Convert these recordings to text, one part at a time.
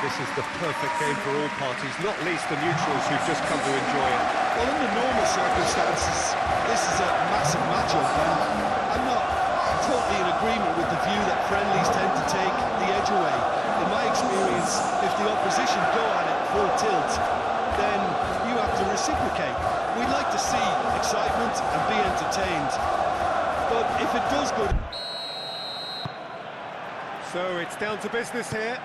this is the perfect game for all parties, not least the neutrals who've just come to enjoy it. Well, under normal circumstances, this is a massive matchup, and I'm not totally in agreement with the view that friendlies tend to take the edge away. In my experience, if the opposition go at it full tilt, then you have to reciprocate. We'd like to see excitement and be entertained, but if it does go... So it's down to business here.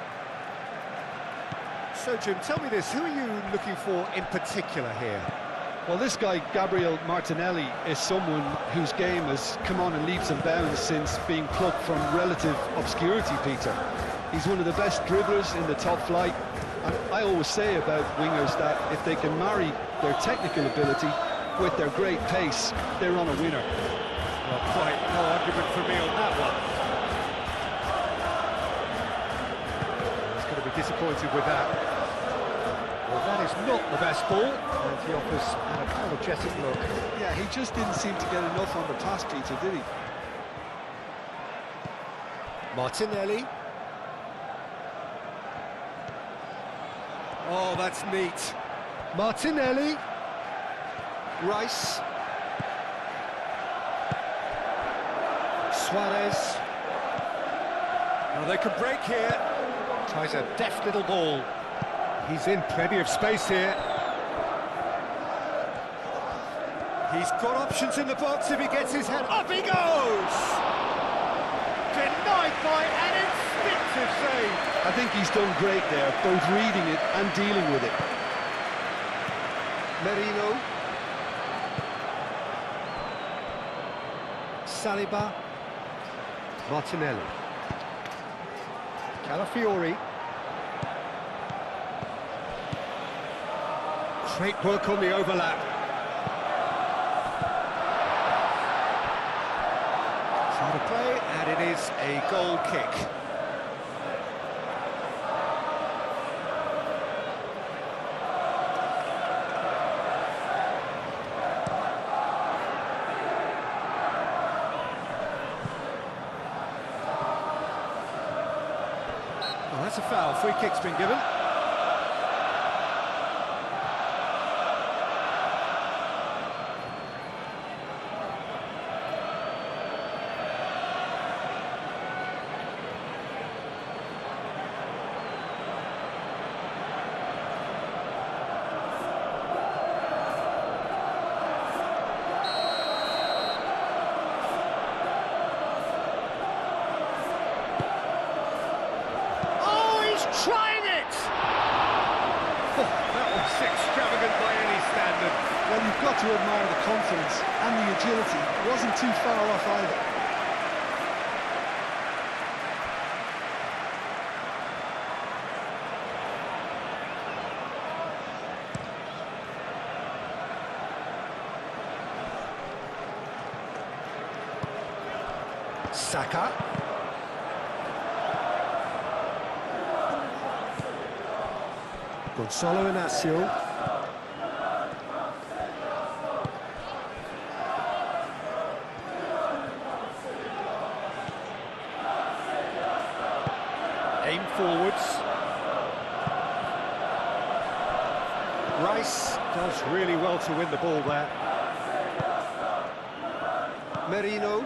So Jim, tell me this, who are you looking for in particular here? Well, this guy, Gabriel Martinelli, is someone whose game has come on in leaps and bounds since being plucked from relative obscurity, Peter. He's one of the best dribblers in the top flight, and I always say about wingers that if they can marry their technical ability with their great pace, they're on a winner. Well, quite no argument for me on that one. He's going to be disappointed with that. Well, that is not the best ball, and he offers an apologetic look. Yeah, he just didn't seem to get enough on the pass, Peter, did he? Martinelli. Oh, that's neat. Martinelli. Rice. Suarez. Now they could break here. Tries a deft little ball. He's in plenty of space here. He's got options in the box if he gets his head. Up he goes! Denied by an instinctive save. I think he's done great there, both reading it and dealing with it. Merino. Saliba. Martinelli. Calafiori. Great work on the overlap. Try to play, and it is a goal kick. Oh, that's a foul. Free kick's been given. Trying it! Oh, that was extravagant by any standard. Well, you've got to admire the confidence and the agility. It wasn't too far off either. Saka. Gonzalo Inacio. Aim forwards. Rice does really well to win the ball there. Merino.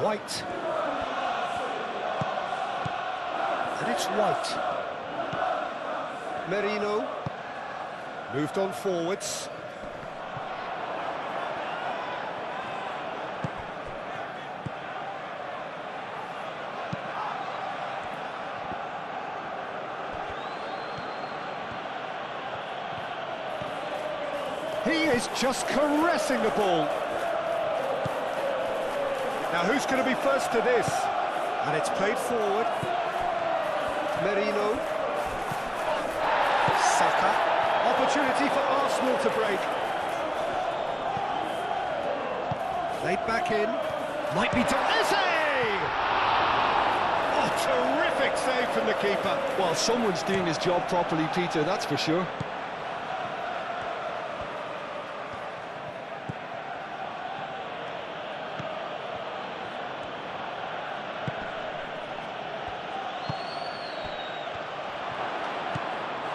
White. And it's White. Merino moved on forwards. He is just caressing the ball. Now who's going to be first to this? And it's played forward. Merino. Saka. Opportunity for Arsenal to break. Laid back in. Might be done. Oh, terrific save from the keeper. Well, someone's doing his job properly, Peter, that's for sure.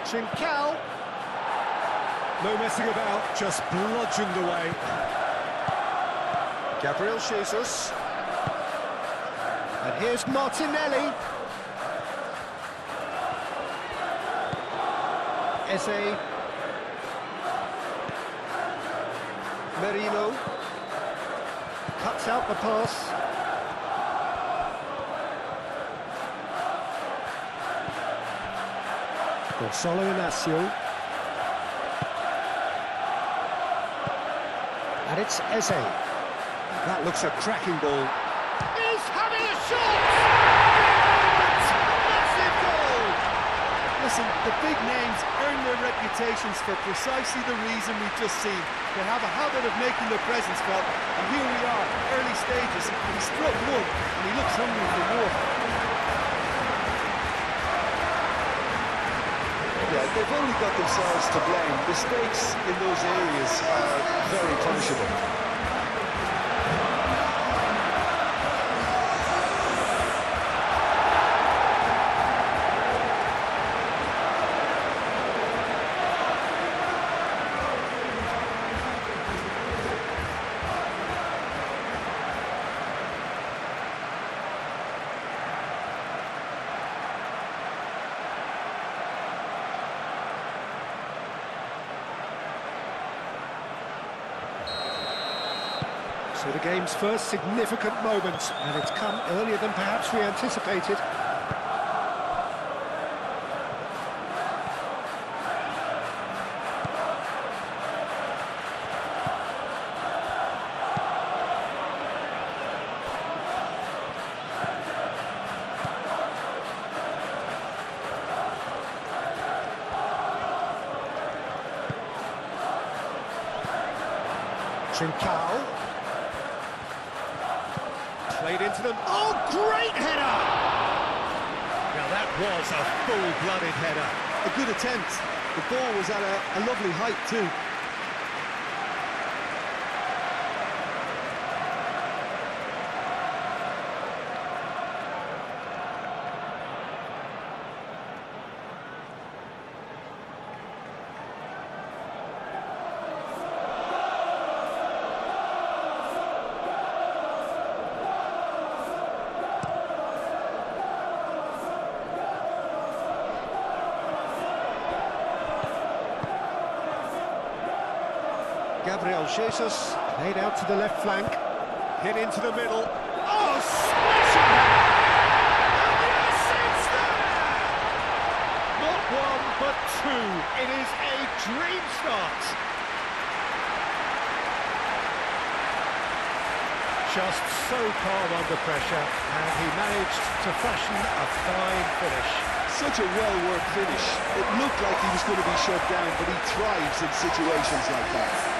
Trincao. No messing about, just bludgeoned away. Gabriel Jesus. And here's Martinelli. Eze. Merino. Cuts out the pass. Gonzalo Inacio. And it's Eze. That looks a cracking ball. He's having a shot! Massive goal! Listen, the big names earn their reputations for precisely the reason we've just seen. They have a habit of making their presence felt, and here we are, early stages. He struck one, and he looks hungry for more. Yeah, they've only got themselves to blame. Mistakes in those areas are very punishable. So the game's first significant moment, and it's come earlier than perhaps we anticipated. Trincao. Played into them. Oh, great header! Now that was a full-blooded header. A good attempt. The ball was at a lovely height too. Gabriel Jesus played out to the left flank, hit into the middle. Oh, smashing header! And yes, it's there! Not one, but two. It is a dream start. Just so calm under pressure, and he managed to fashion a fine finish. Such a well-worked finish. It looked like he was going to be shut down, but he thrives in situations like that.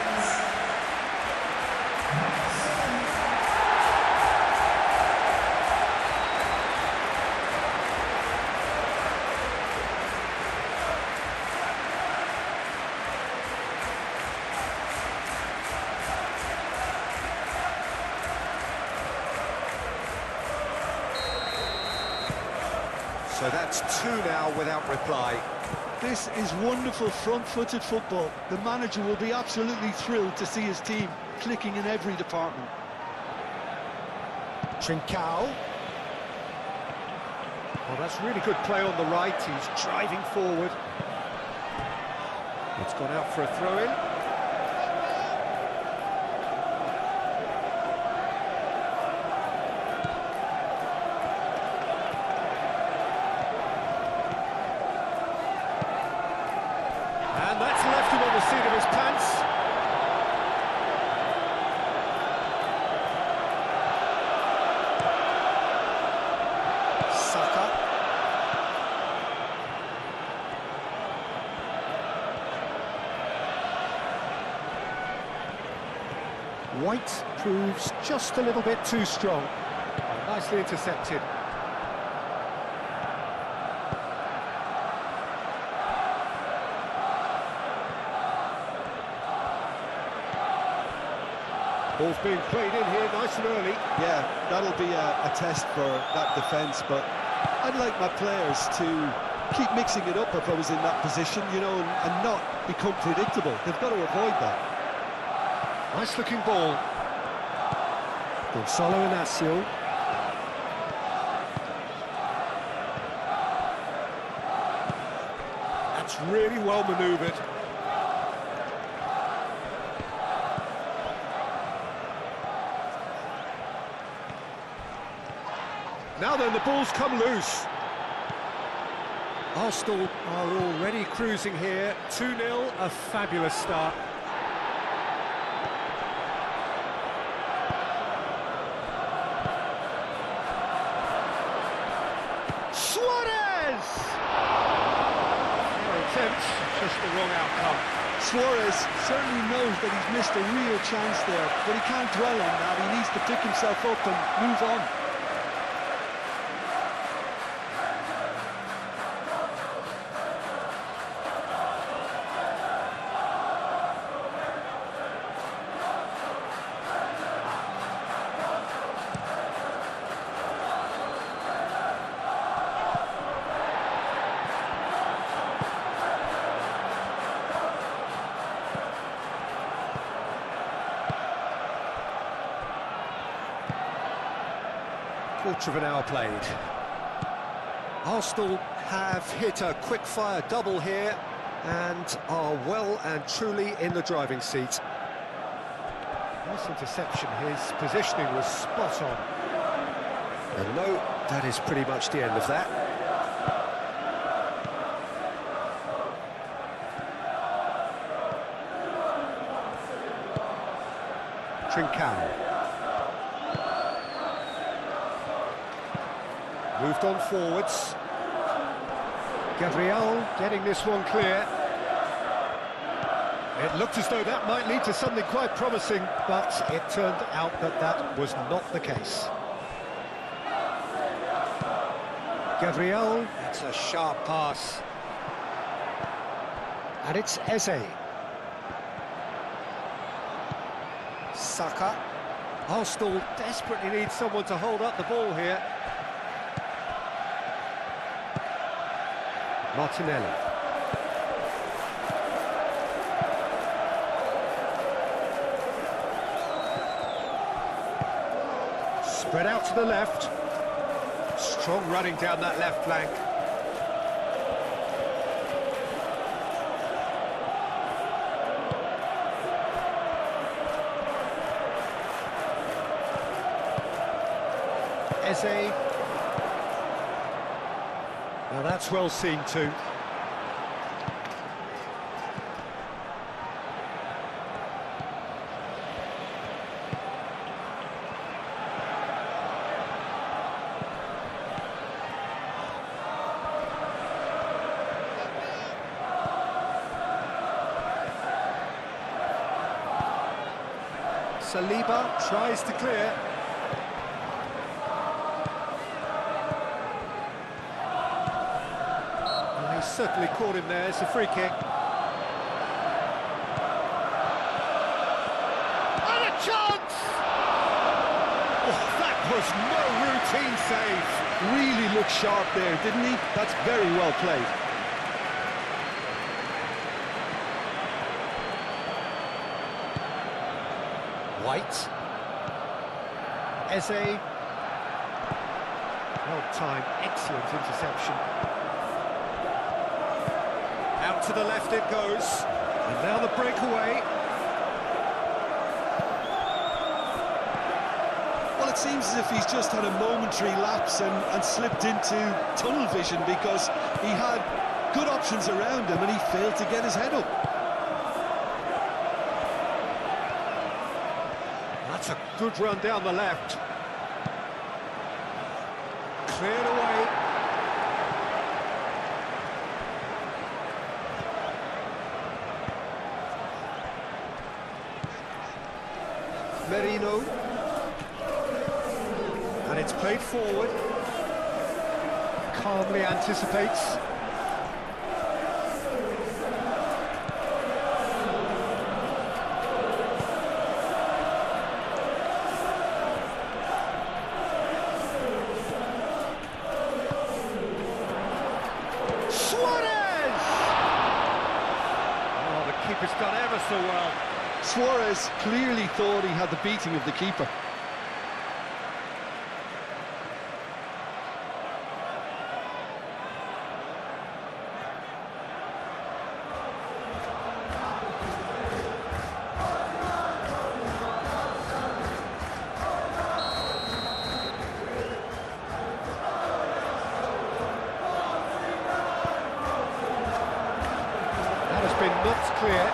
So that's two now without reply. This is wonderful front-footed football. The manager will be absolutely thrilled to see his team clicking in every department. Trincao. Well, that's really good play on the right. He's driving forward. It's gone out for a throw-in. And that's left him on the seat of his pants. Saka. White proves just a little bit too strong. Nicely intercepted. Ball's being played in here nice and early. Yeah, that'll be a test for that defence, but I'd like my players to keep mixing it up if I was in that position, you know, and not become predictable. They've got to avoid that. Nice looking ball. Gonzalo Inacio. That's really well manoeuvred. Now then, the ball's come loose. Arsenal are already cruising here. 2-0, a fabulous start. Suarez! Fair attempt, just the wrong outcome. Suarez certainly knows that he's missed a real chance there, but he can't dwell on that. He needs to pick himself up and move on. Quarter of an hour played. Arsenal have hit a quick-fire double here and are well and truly in the driving seat. Nice interception, his positioning was spot on. And no, that is pretty much the end of that. Trincao. Moved on forwards. Gabriel getting this one clear. It looked as though that might lead to something quite promising, but it turned out that that was not the case. Gabriel, it's a sharp pass. And it's Eze. Saka. Arsenal desperately need someone to hold up the ball here. Martinelli. Spread out to the left. Strong running down that left flank. Eze. Now that's well seen too. Saliba tries to clear. He's certainly caught him there. It's a free kick. And a chance! Oh, that was no routine save. Really looked sharp there, didn't he? That's very well played. White. Eze. Well timed, excellent interception. Out to the left it goes. And now the breakaway. Well, it seems as if he's just had a momentary lapse and slipped into tunnel vision, because he had good options around him and he failed to get his head up. That's a good run down the left. Cleared away. Merino. And it's played forward. Calmly anticipates. keeper's done ever so well. Suarez clearly thought he had the beating of the keeper. Been knocked clear.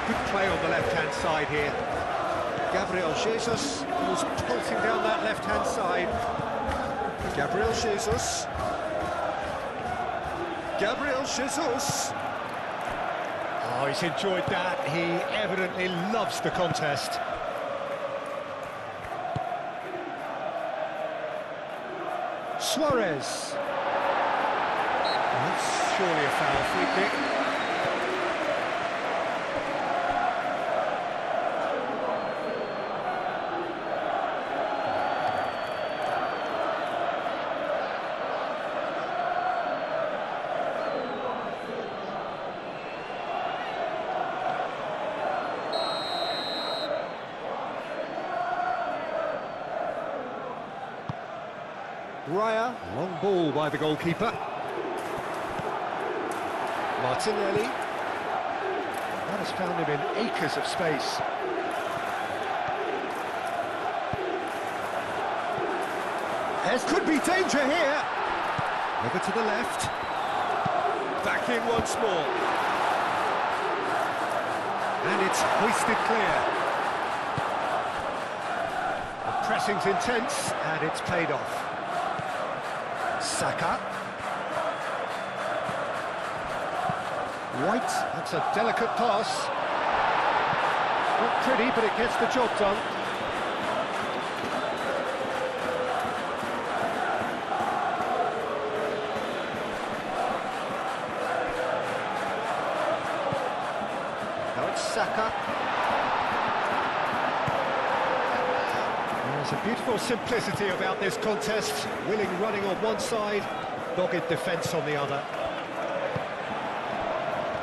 Good play on the left-hand side here. Gabriel Jesus was pulsing down that left-hand side. Gabriel Jesus. Gabriel Jesus. Oh, he's enjoyed that. He evidently loves the contest. Suarez. That's surely a foul, free kick. Raya, long ball by the goalkeeper. Martinelli. That has found him in acres of space. There could be danger here. Over to the left. Back in once more. And it's hoisted clear. The pressing's intense, and it's paid off. Saka. White, that's a delicate pass. Not pretty, but it gets the job done. Now it's Saka. There's a beautiful simplicity about this contest. Willing running on one side, dogged defence on the other.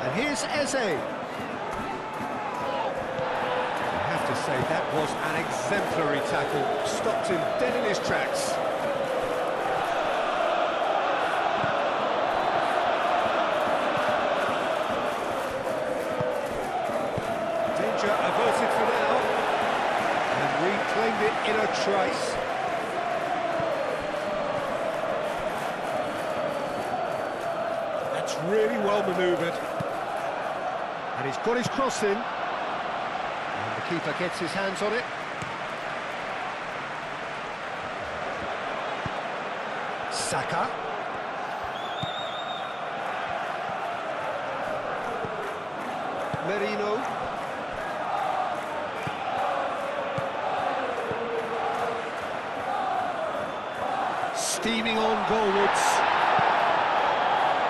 And here's Eze. I have to say, that was an exemplary tackle. Stopped him dead in his tracks. Danger averted for now. And reclaimed it in a trice. That's really well manoeuvred. And he's got his cross in. And the keeper gets his hands on it. Saka. Merino. Steaming on goalwards.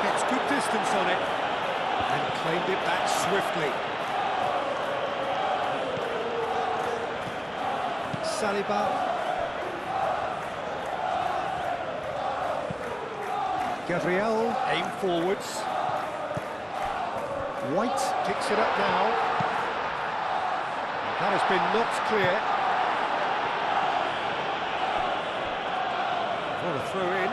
Gets good distance on it. And claimed it back swiftly. Saliba. Gabriel, aim forwards. White picks it up now. That has been knocked clear. What a throw in.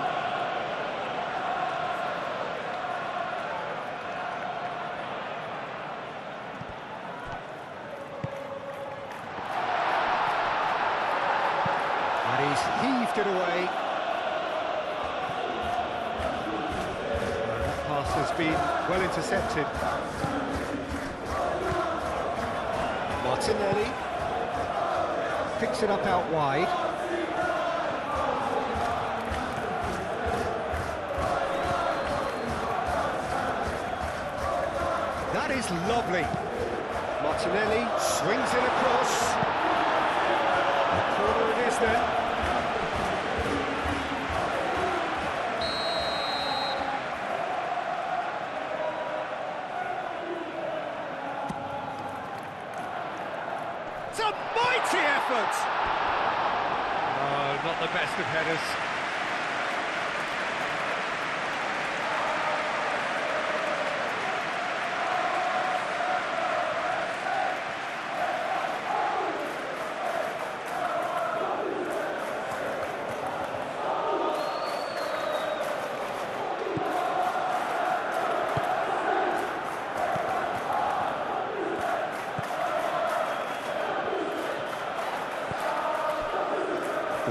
And he's heaved it away. That pass has been well intercepted. Martinelli picks it up out wide. That is lovely. Martinelli swings it across. A corner it is then. It's a mighty effort! Oh, not the best of headers.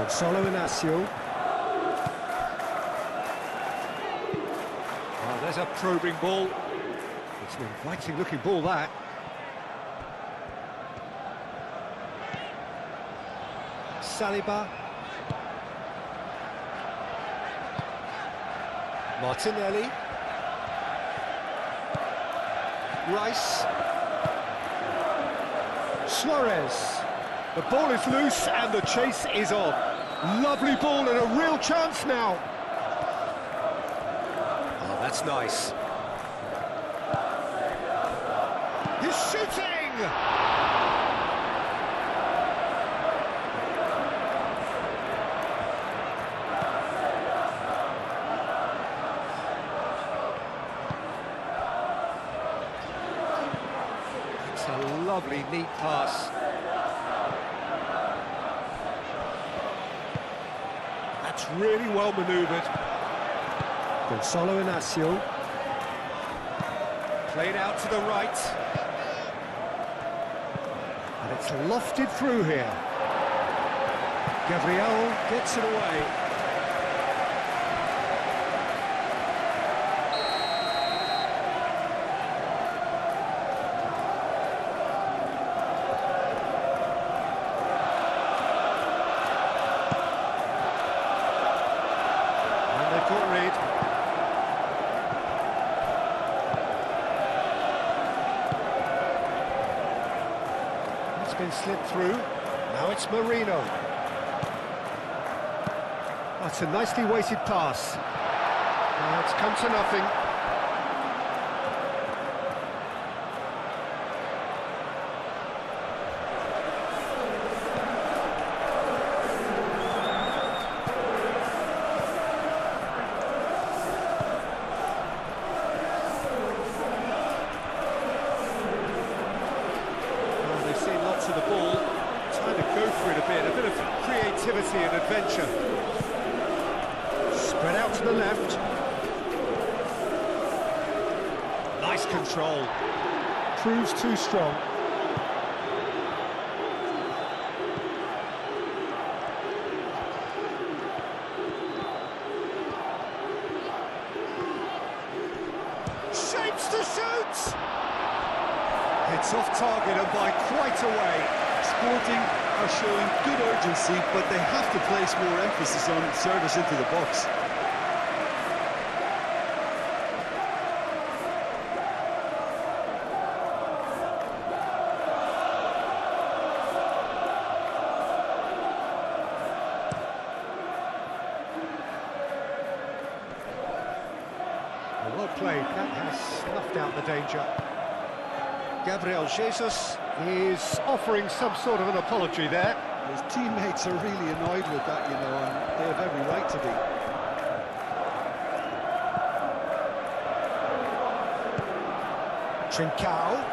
Solo Inacio. Oh, there's a probing ball. It's an inviting looking ball, that. Saliba. Martinelli. Rice. Suarez. The ball is loose and the chase is on. Lovely ball and a real chance now. Oh, that's nice. He's shooting! It's a lovely, neat pass. That's really well manoeuvred. Solo Inacio. Played out to the right. And it's lofted through here. Gabriel gets it away. And they've got rid. Been slipped through. Now it's Marino. That's a nicely weighted pass. Now it's come to nothing. To the ball, trying to go for it a bit of creativity and adventure. Spread out to the left. Nice control. Proves too strong. Shapes to shoot! It's off target and by quite a way. Sporting are showing good urgency, but they have to place more emphasis on service into the box. Well played, that has snuffed out the danger. Gabriel Jesus is offering some sort of an apology there. His teammates are really annoyed with that, you know, and they have every right to be. Trincao.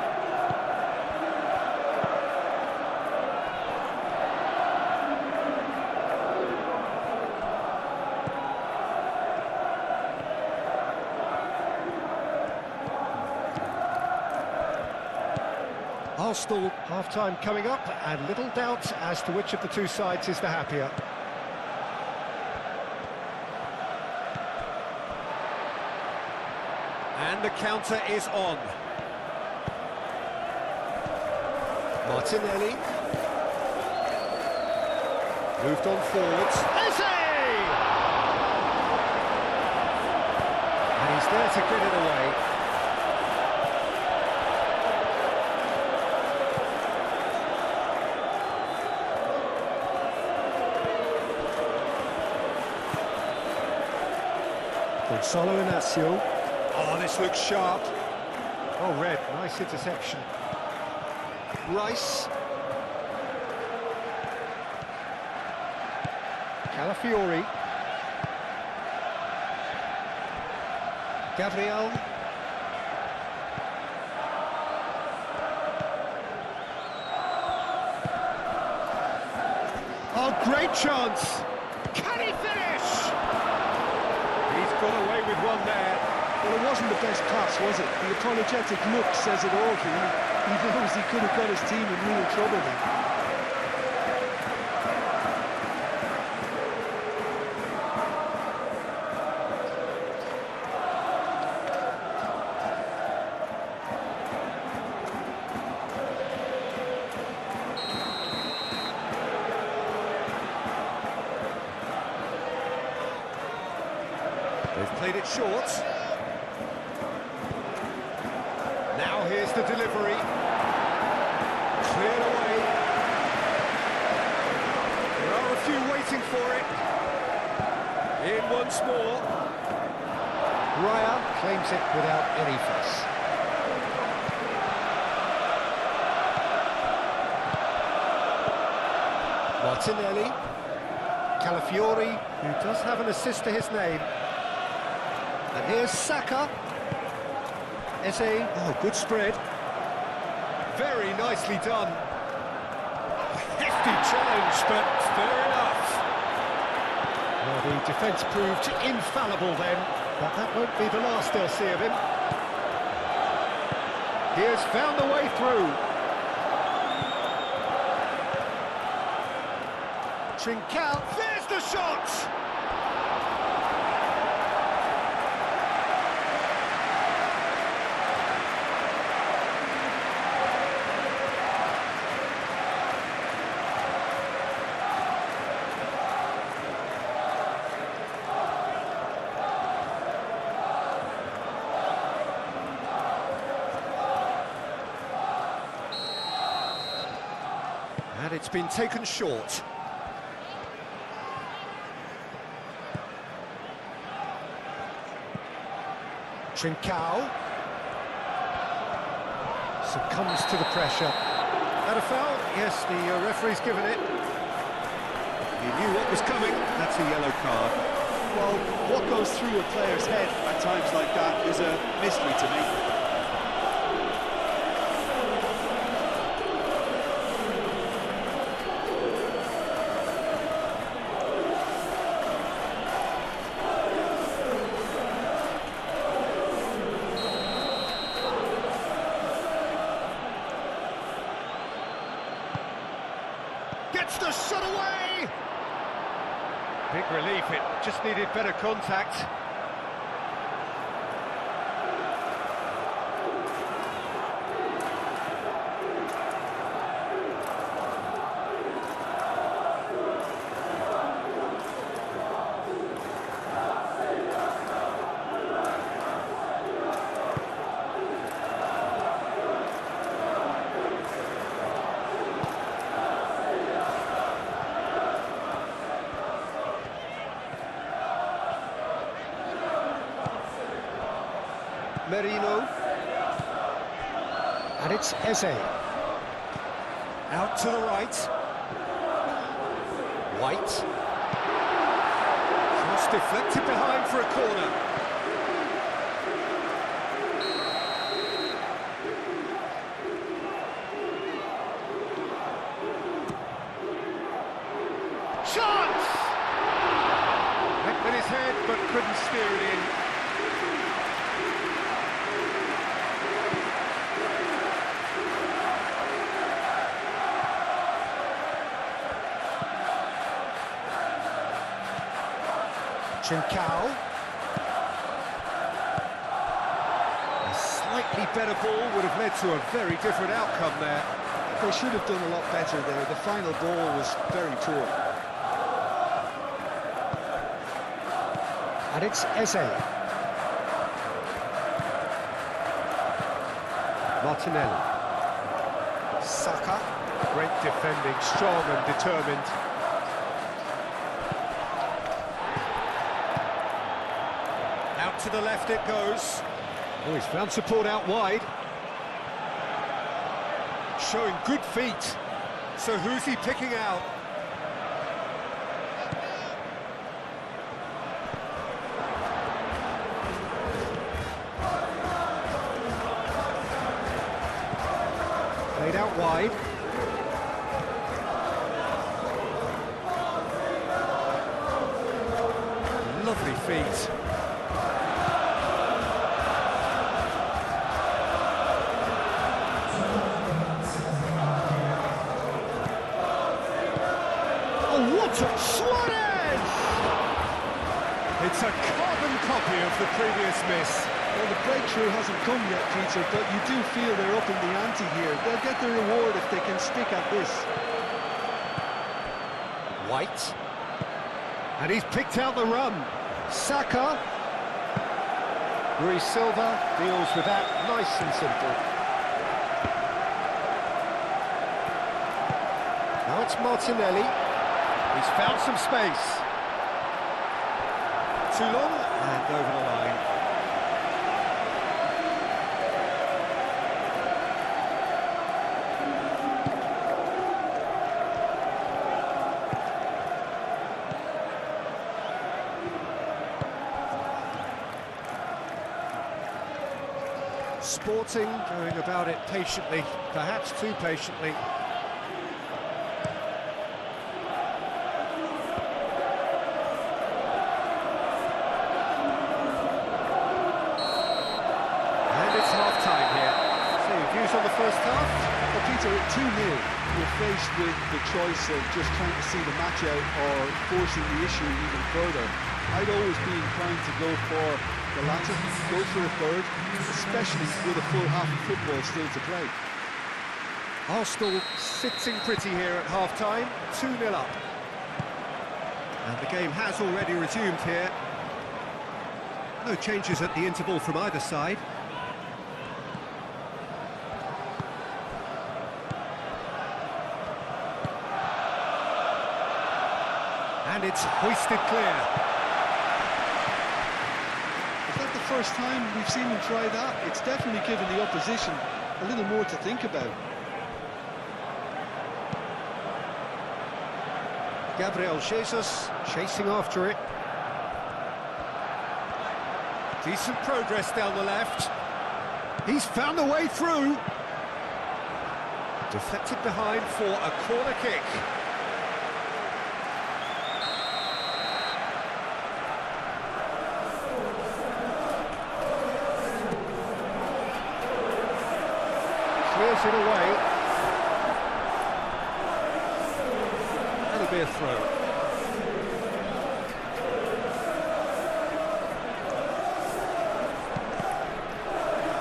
Arsenal half-time coming up, and little doubt as to which of the two sides is the happier. And the counter is on. Martinelli. Moved on forwards. Eze! And he's there to get it away. Solo Inacio. Oh, this looks sharp. Oh, red. Nice interception. Rice. Calafiori. Gabriel. Oh, great chance. Can he finish? He's got away with one there. Well, it wasn't the best pass, was it? The apologetic look says it all for him. He knows he could have got his team in real trouble then. Played it short. Now here's the delivery. Cleared away. There are a few waiting for it. In once more. Raya claims it without any fuss. Martinelli. Calafiori, who does have an assist to his name. And here's Saka. Eze. Oh, good spread. Very nicely done. Hefty challenge, but fair enough. Well, the defence proved infallible then, but that won't be the last they'll see of him. He has found the way through. Trincao, there's the shot! And it's been taken short. Trincao succumbs to the pressure. That a foul? Yes, the referee's given it. He knew what was coming. That's a yellow card. Well, what goes through a player's head at times like that is a mystery to me. Gets the shot away! Big relief, it just needed better contact. Merino. And it's Eze. Out to the right. White. Cross deflected behind for a corner. Chance! Went with his head, but couldn't steer it in. Trincao. A slightly better ball would have led to a very different outcome there. They should have done a lot better there. The final ball was very poor. And it's Eze. Martinelli. Saka. Great defending, strong and determined. Out to the left it goes. Oh, he's found support out wide. Showing good feet. So who's he picking out? Played out wide. Lovely feet. What a Suarez! It's a carbon copy of the previous miss. Well, the breakthrough hasn't come yet, Peter, but you do feel they're up in the ante here. They'll get the reward if they can stick at this. White. And he's picked out the run. Saka. Luis Silva deals with that nice and simple. Now it's Martinelli. He's found some space. Too long and over the line. Sporting going about it patiently, perhaps too patiently. And it's half-time here. So your views on the first half? Well, Peter, at 2-0, you're faced with the choice of just trying to see the match out or forcing the issue even further. I'd always be inclined to go for the latter, go for a third, especially with a full half of football still to play. Arsenal sitting pretty here at half-time, 2-0 up. And the game has already resumed here. No changes at the interval from either side. And it's hoisted clear. Is that the first time we've seen him try that? It's definitely given the opposition a little more to think about. Gabriel Jesus chasing after it. Decent progress down the left. He's found a way through. Deflected behind for a corner kick. Clears it away. That'll be a throw.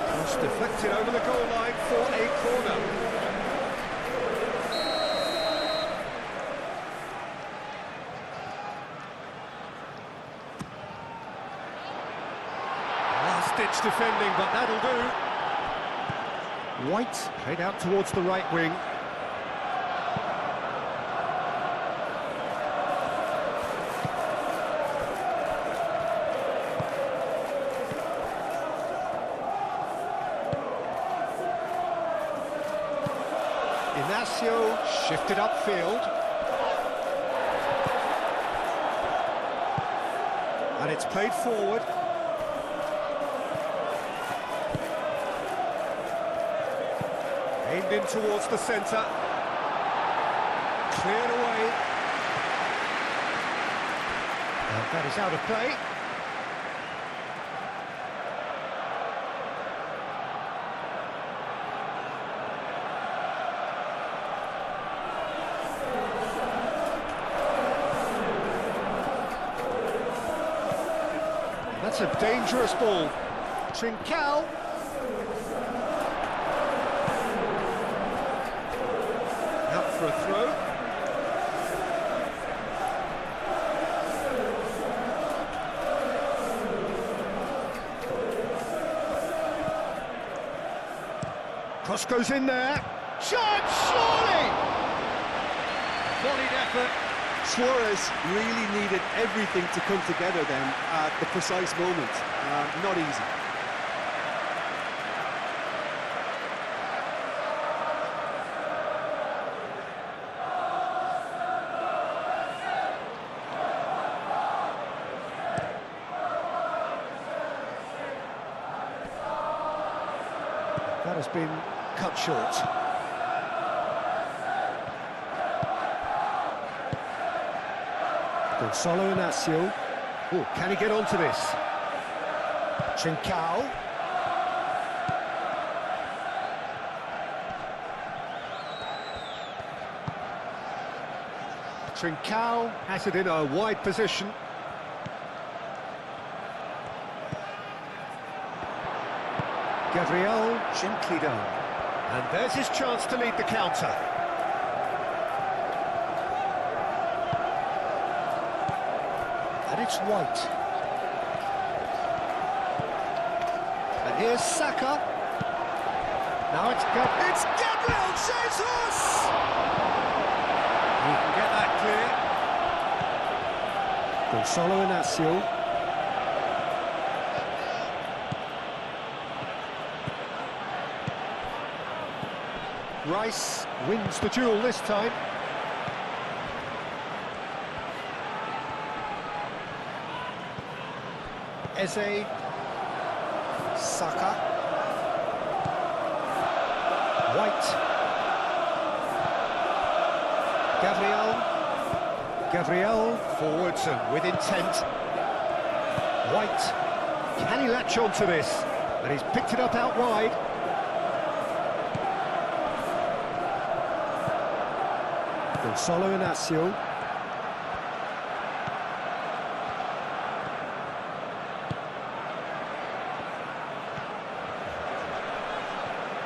Cross deflected over the goal line for a corner. Last-ditch defending, but that'll do. White played out towards the right wing. Inacio shifted upfield. And it's played forward. Aimed in towards the centre. Cleared away. And that is out of play. That's a dangerous ball. Trincao. Out for a throw. Cross goes in there. Shot, surely! Volleyd effort. Suarez really needed everything to come together then at the precise moment. Not easy. That has been cut short. Gonzalo Inacio. Oh, can he get onto this? Trincao. Trincao has it in a wide position. Gabriel gently done. And there's his chance to lead the counter. And it's White. Here's Saka. Now it's Gabriel Jesus! He can get that clear. Gonzalo Inacio. Rice wins the duel this time. Eze. Saka. White. Gabriel forwards and with intent. White. Can he latch on to this? And he's picked it up out wide. Gonzalo Inacio.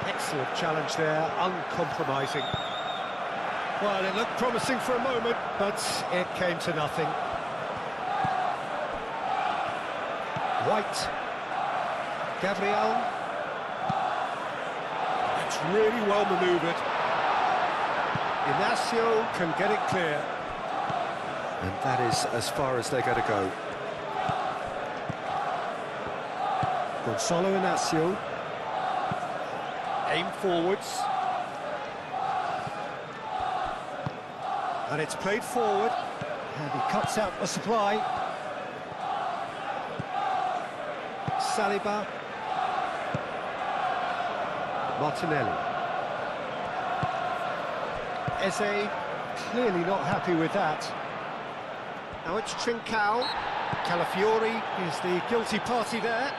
Excellent challenge there, uncompromising. Well, it looked promising for a moment, but it came to nothing. White. Gabriel. It's really well manoeuvred. Inacio can get it clear. And that is as far as they're going to go. Gonzalo Inacio. Aim forwards. And it's played forward. And he cuts out the supply. Saliba. Martinelli. Eze, clearly not happy with that. Now it's Trincao. Calafiori is the guilty party there.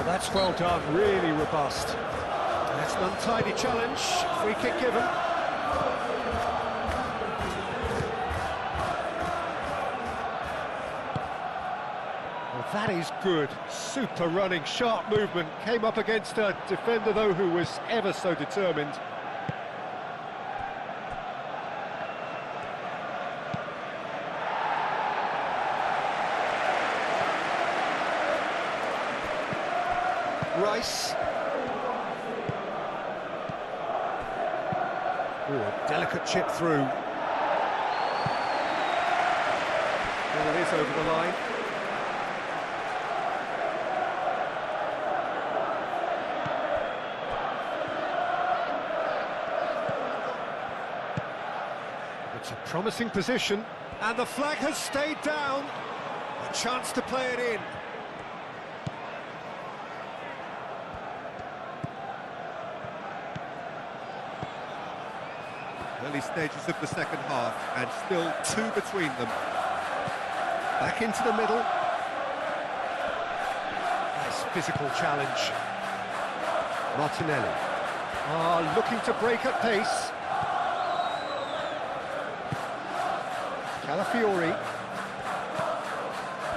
That's well done, really robust. That's an untidy challenge, free kick given. Well, that is good, super running, sharp movement. Came up against a defender, though, who was ever so determined. Rice. Ooh, a delicate chip through. Well, it is over the line. It's a promising position, and the flag has stayed down. A chance to play it in. Early stages of the second half, and still two between them. Back into the middle. Nice physical challenge. Martinelli. Looking to break at pace. Calafiori.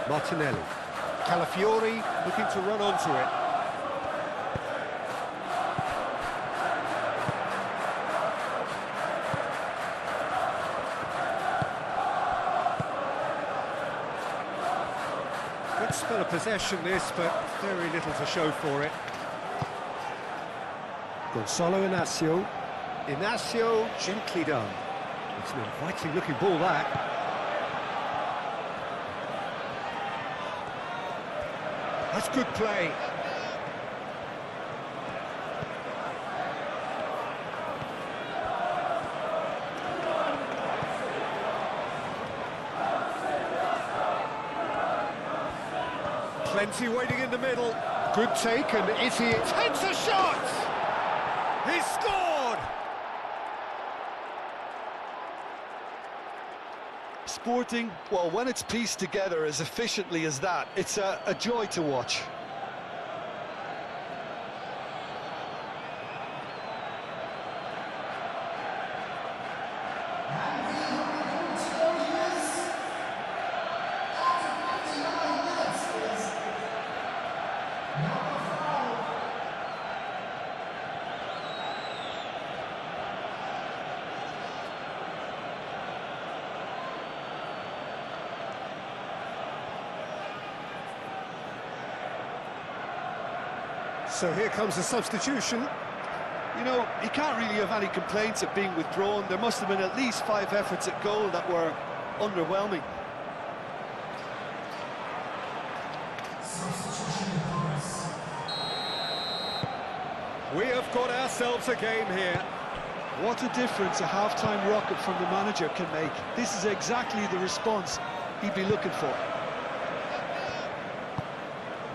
Martinelli. Calafiori looking to run onto it. Good spell of possession this, but very little to show for it. Gonzalo Inacio. Inacio, gently done. It's an inviting looking ball, that. That's good play. Plenty waiting in the middle. Good take, and is he takes a shot? He's scored! Sporting, well, when it's pieced together as efficiently as that, it's a joy to watch. So here comes the substitution. You know, he can't really have any complaints of being withdrawn. There must have been at least 5 efforts at goal that were underwhelming. We have got ourselves a game here. What a difference a half-time rocket from the manager can make. This is exactly the response he'd be looking for.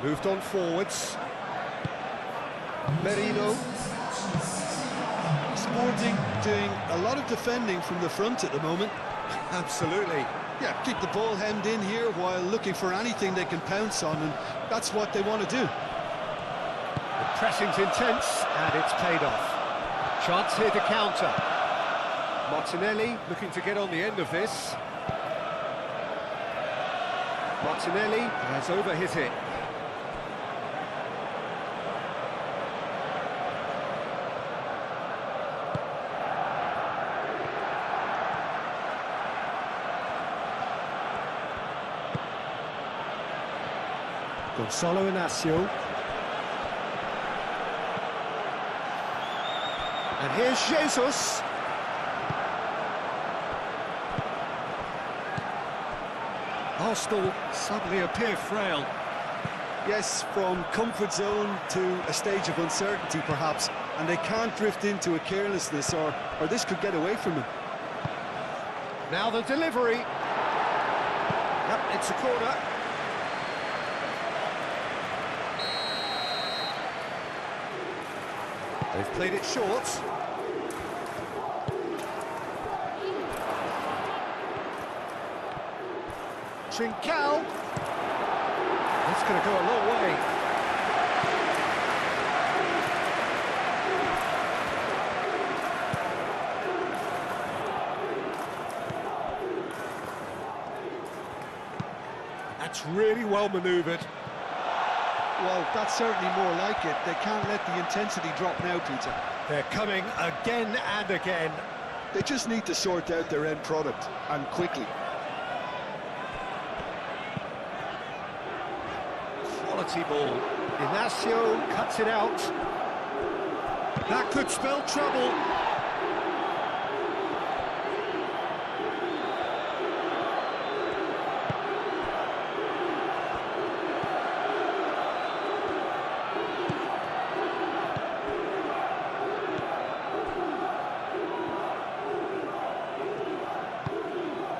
Moved on forwards. Merino. Sporting doing a lot of defending from the front at the moment. Absolutely. Yeah, keep the ball hemmed in here while looking for anything they can pounce on, and that's what they want to do. The pressing's intense, and it's paid off. Chance here to counter. Martinelli looking to get on the end of this. Martinelli has over his hit. Gonzalo Inacio. And here's Jesus. Arsenal suddenly appear frail. Yes, from comfort zone to a stage of uncertainty perhaps, and they can't drift into a carelessness or this could get away from them. Now the delivery. Yep, it's a corner. They've played it short. Trincao. That's going to go a long way. That's really well manoeuvred. Well, that's certainly more like it. They can't let the intensity drop now, Peter. They're coming again and again. They just need to sort out their end product, and quickly. Quality ball. Inacio cuts it out. That could spell trouble.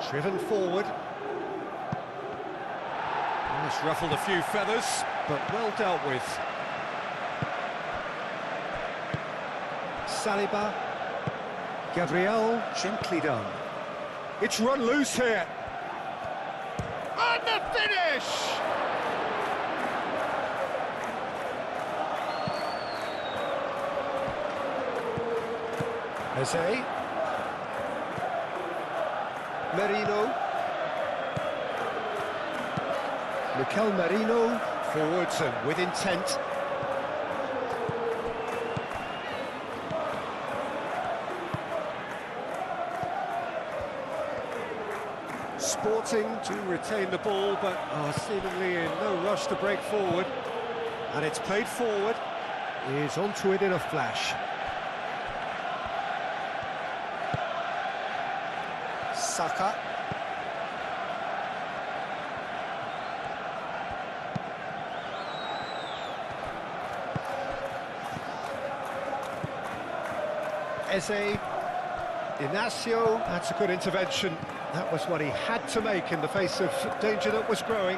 Driven forward. It's ruffled a few feathers, but well dealt with. Saliba. Gabriel, gently done. It's run loose here. And the finish! Eze. Merino. Mikel Merino, forwards and with intent. Sporting to retain the ball, but are seemingly in no rush to break forward. And it's played forward. He's onto it in a flash. Saka. Eze. Inacio. That's a good intervention. That was what he had to make in the face of danger that was growing.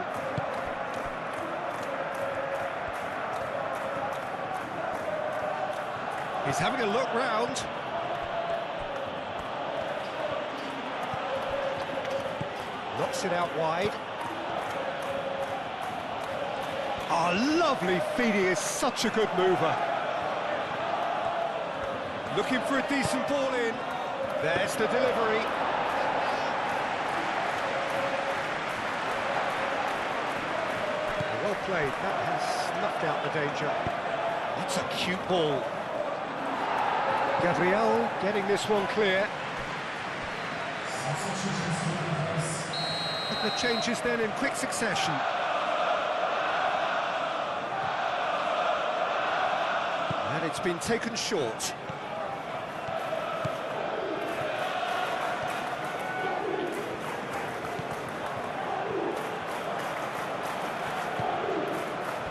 He's having a look round. Knocks it out wide. Oh, lovely feed. He is such a good mover. Looking for a decent ball in. There's the delivery. Well played. That has snuffed out the danger. That's a cute ball. Gabriel getting this one clear. The changes then in quick succession. it's been taken short.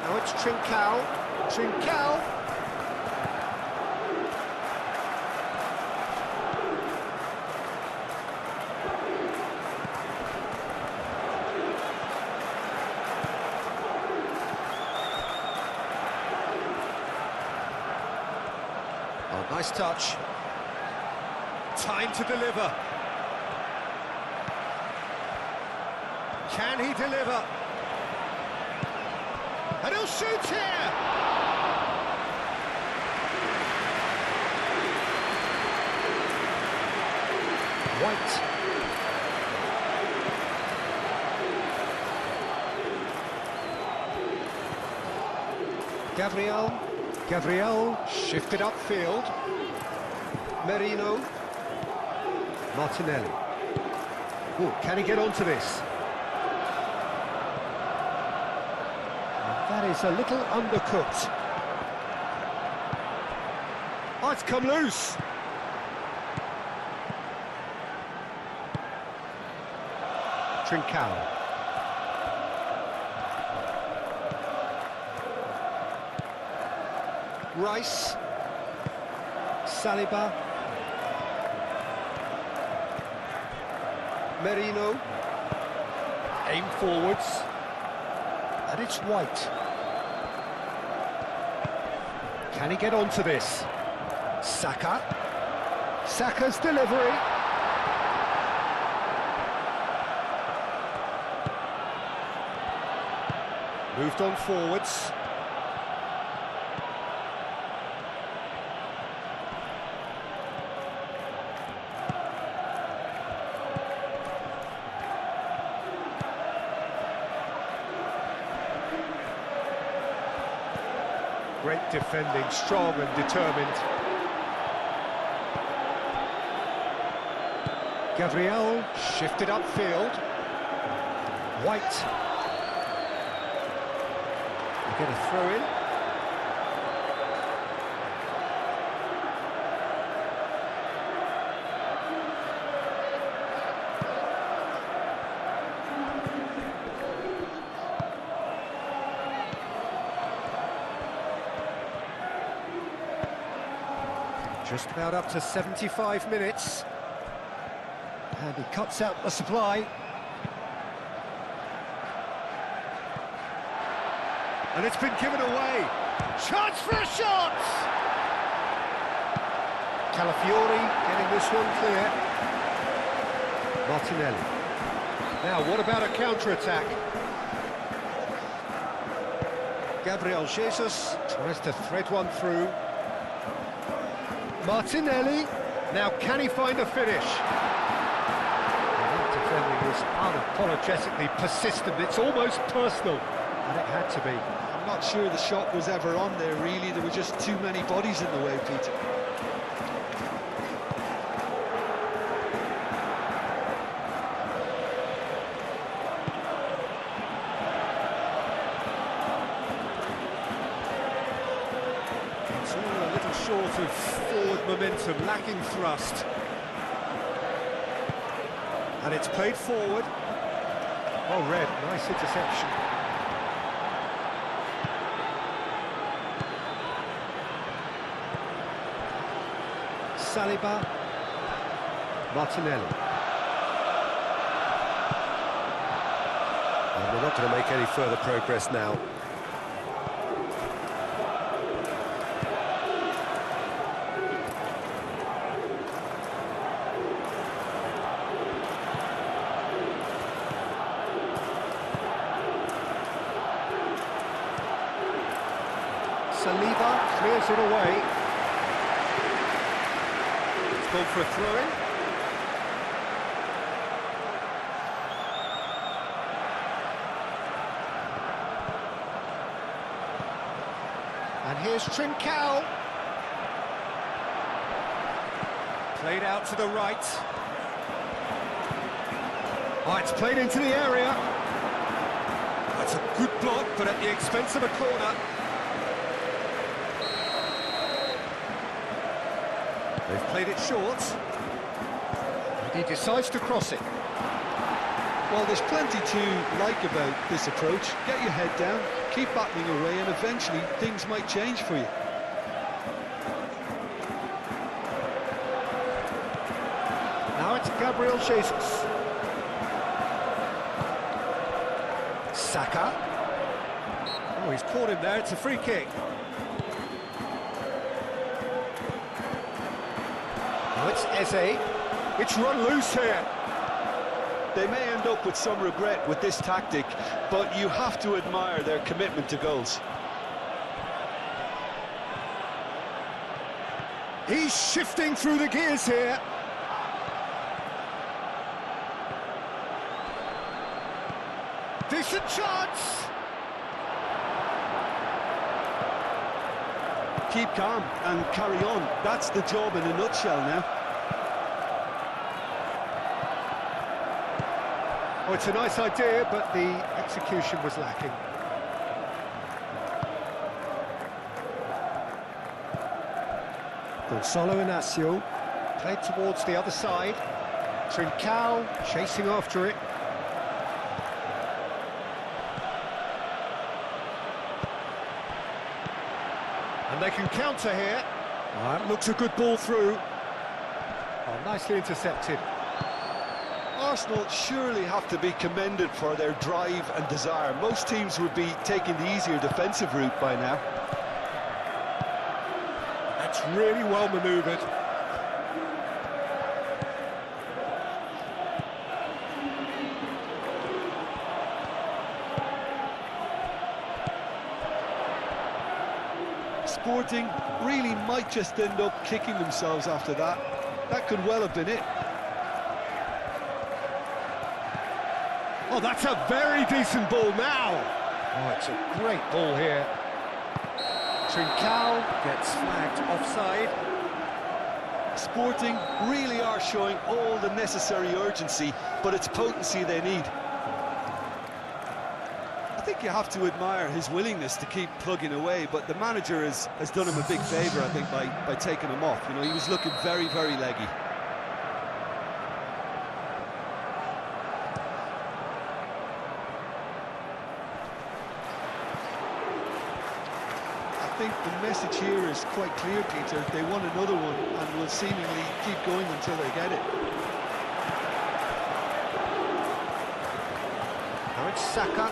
Now it's Trincao. Trincao. Oh, nice touch. Time to deliver. Can he deliver? And he'll shoot here! White. Gabriel shifted upfield. Merino. Martinelli. Oh, can he get onto this? That is a little undercooked. Oh, it's come loose. Trincao. Rice. Saliba. Merino. Aim forwards. And it's White. Can he get onto this? Saka. Saka's delivery. Moved on forwards. Great defending, strong and determined. Gabriel shifted upfield. White. Get a throw in. Just about up to 75 minutes. And he cuts out the supply. And it's been given away. Chance for a shot! Calafiori getting this one clear. Martinelli. Now, what about a counter-attack? Gabriel Jesus tries to thread one through. Martinelli. Now, can he find a finish? That defending is unapologetically persistent. It's almost personal. And it had to be. I'm not sure the shot was ever on there, really. There were just too many bodies in the way, Peter. It's all a little short of forward momentum, lacking thrust. And it's played forward. Oh, Red, nice interception. Saliba. Martinelli. And we're not going to make any further progress now. Saliba clears it away. It's gone for a throw-in. And here's Trincao. Played out to the right. Oh, it's played into the area. That's a good block, but at the expense of a corner. Played it short. And he decides to cross it. Well, there's plenty to like about this approach. Get your head down, keep battling away, and eventually things might change for you. Now it's Gabriel Jesus. Saka. Oh, he's caught him there, it's a free kick. Now it's Eze. It's run loose here. They may end up with some regret with this tactic, but you have to admire their commitment to goals. He's shifting through the gears here. Decent chance. Keep calm and carry on. That's the job in a nutshell now. Oh, it's a nice idea, but the execution was lacking. Gonzalo Inacio played towards the other side. Trincao chasing after it. And they can counter here. That looks a good ball through. Oh, nicely intercepted. Arsenal surely have to be commended for their drive and desire. Most teams would be taking the easier defensive route by now. That's really well manoeuvred. Sporting really might just end up kicking themselves after that. That could well have been it. Oh, that's a very decent ball now. Oh, it's a great ball here. Trincao gets flagged offside. Sporting really are showing all the necessary urgency, but it's potency they need. I think you have to admire his willingness to keep plugging away, but the manager has done him a big favour, I think, by taking him off. You know, he was looking very, very leggy. I think the message here is quite clear, Peter. They want another one and will seemingly keep going until they get it. Now it's Saka.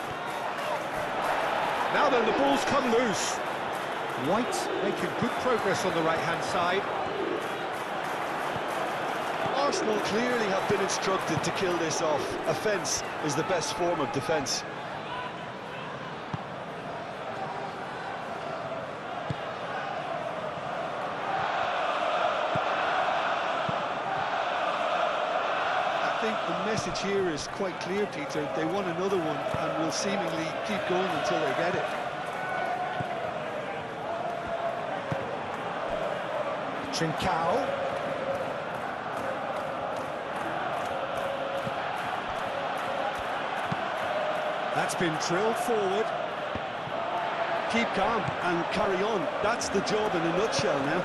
Now then, the ball's come loose. White making good progress on the right-hand side. Arsenal clearly have been instructed to kill this off. Offence is the best form of defence. I think the message here is quite clear, Peter. They want another one and will seemingly keep going until they get it. Trincao. That's been drilled forward. Keep calm and carry on. That's the job in a nutshell now.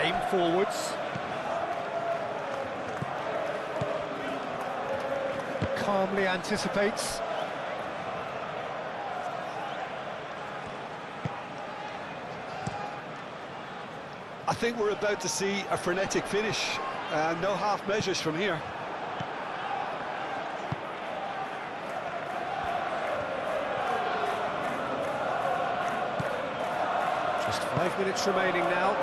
Aim forwards. Calmly anticipates. I think we're about to see a frenetic finish. No half measures from here. Just 5 minutes remaining now.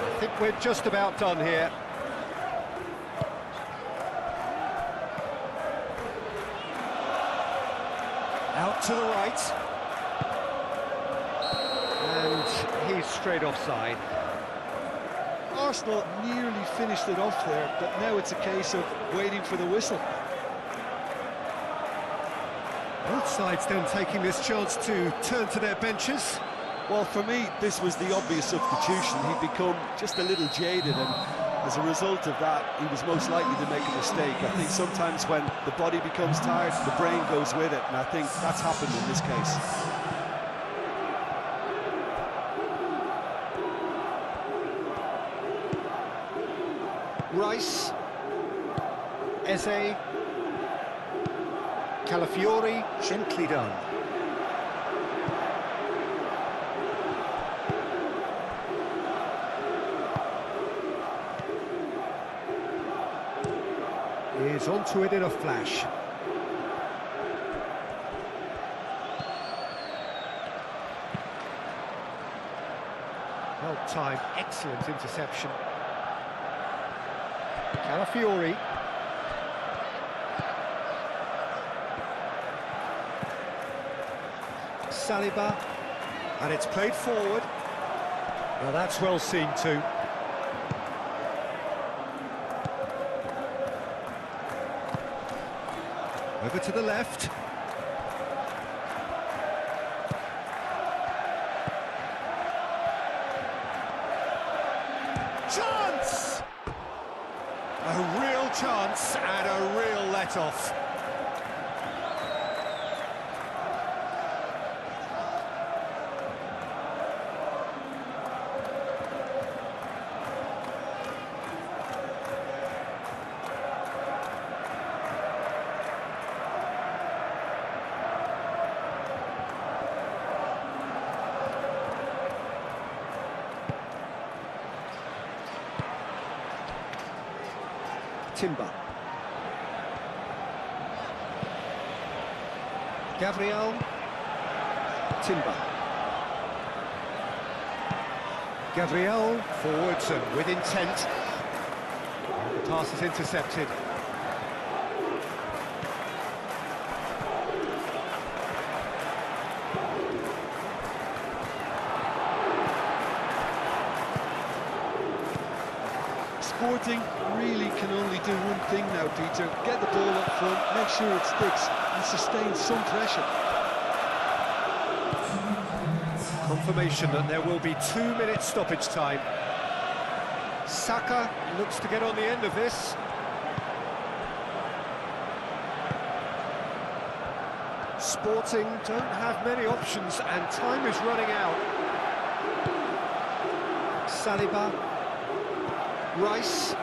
I think we're just about done here. Out to the right. And he's straight offside. Arsenal nearly finished it off there, but now it's a case of waiting for the whistle. Both sides then taking this chance to turn to their benches. Well, for me, this was the obvious substitution. He'd become just a little jaded, and as a result of that, he was most likely to make a mistake. I think sometimes when the body becomes tired, the brain goes with it, and I think that's happened in this case. Rice, Eze, Calafiori, gently done. He's onto it in a flash. Well timed, excellent interception. Calafiori. Saliba. And it's played forward. Well, that's well seen too. Over to the left. Chance! A real chance and a real let-off. Timber. Gabriel. Timber. Gabriel forwards and with intent. And the pass is intercepted. Sporting really can only do one thing now, Peter. Get the ball up front, make sure it sticks, and sustain some pressure. Confirmation that there will be 2 minutes stoppage time. Saka looks to get on the end of this. Sporting don't have many options and time is running out. Saliba. Rice.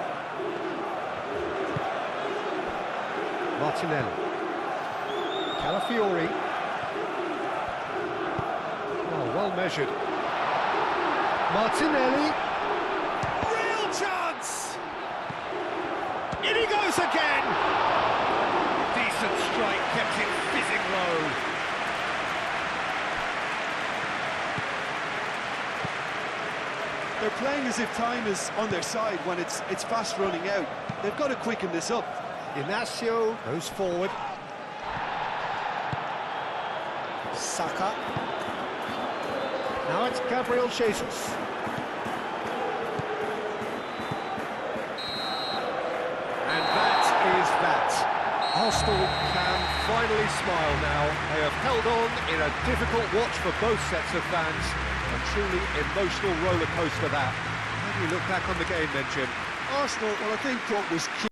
Martinelli. Calafiori. Oh, well measured. Martinelli. Real chance! In he goes again! Decent strike, kept it fizzing low. They're playing as if time is on their side when it's fast running out. They've got to quicken this up. Inacio goes forward. Saka. Now it's Gabriel Jesus. And that is that. Arsenal can finally smile now. They have held on in a difficult watch for both sets of fans. A truly emotional roller coaster that. How do you look back on the game then, Jim? Arsenal, well, I think what was key